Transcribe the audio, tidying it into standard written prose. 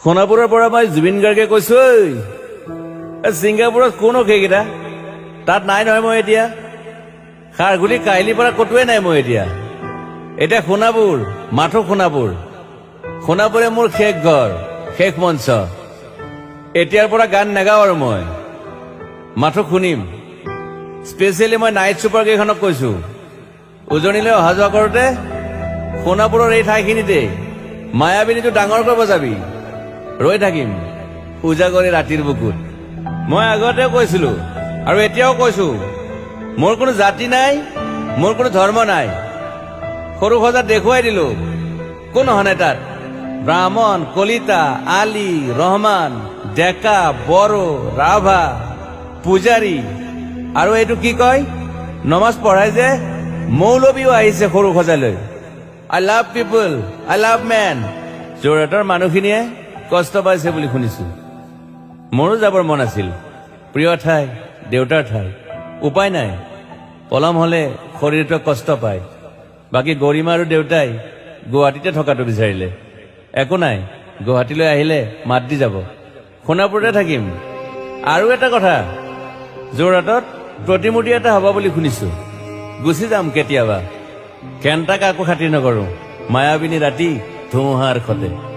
সোণাপুৰৰ পৰা মই জুবিন গাৰ্গে কৈছো ছিংগাপুৰত কোন সেইকেইটা তাত নাই নহয় মই এতিয়া খাৰঘুলি কাহিলীৰ পৰা কতোৱে নাই মই এতিয়া সোণাপুৰ মাথো সোণাপুৰে মোৰ শেষ ঘৰ শেষ মঞ্চ এতিয়াৰ পৰা গান নাগাওঁ আৰু মই মাথো শুনিম স্পেচিয়েলি মই নাইট ছুপাৰ কেইখনক কৈছো উজনিলৈ অহা যোৱা কৰোঁতে সোণাপুৰৰ এই ঠাইখিনিতে মায়াবিনীটো ডাঙৰকৈ বজাবি ৰৈ থাকিম উজাগৰি ৰাতিৰ বুকুত মই আগতেও কৈছিলো আৰু এতিয়াও কৈছো মোৰ কোনো জাতি নাই মোৰ কোনো ধৰ্ম নাই সৰু সজাত দেখুৱাই দিলো কোন হনে তাত ব্ৰাহ্মণ কলিতা আলী ৰহমান ডেকা বড়ো ৰাভা পূজাৰী আৰু এইটো কি কয় নমাজ পঢ়াই যে মৌলবীও আহিছে সৰু সজালৈ I love people I love man যোৰহাটৰ মানুহখিনিয়ে কষ্ট পাইছে বুলি শুনিছো মোৰো যাবৰ মন আছিল প্ৰিয় ঠাই দেউতাৰ ঠাই উপায় নাই পলম হলে শৰীৰটো কষ্ট পায় বাকী গৰিমা আৰু দেউতাই গুৱাহাটীতে থকাটো বিচাৰিলে একো নাই গুৱাহাটীলৈ আহিলে মাত দি যাব সোণাপুৰতে থাকিম আৰু এটা কথা যোৰহাটত প্ৰতিমূৰ্তি এটা হ'ব বুলি শুনিছো গুচি যাম কেতিয়াবা কেণ্টাক আকৌ খাতিৰ নকৰো মায়াবিনী ৰাতি ধুমুহাৰ খতে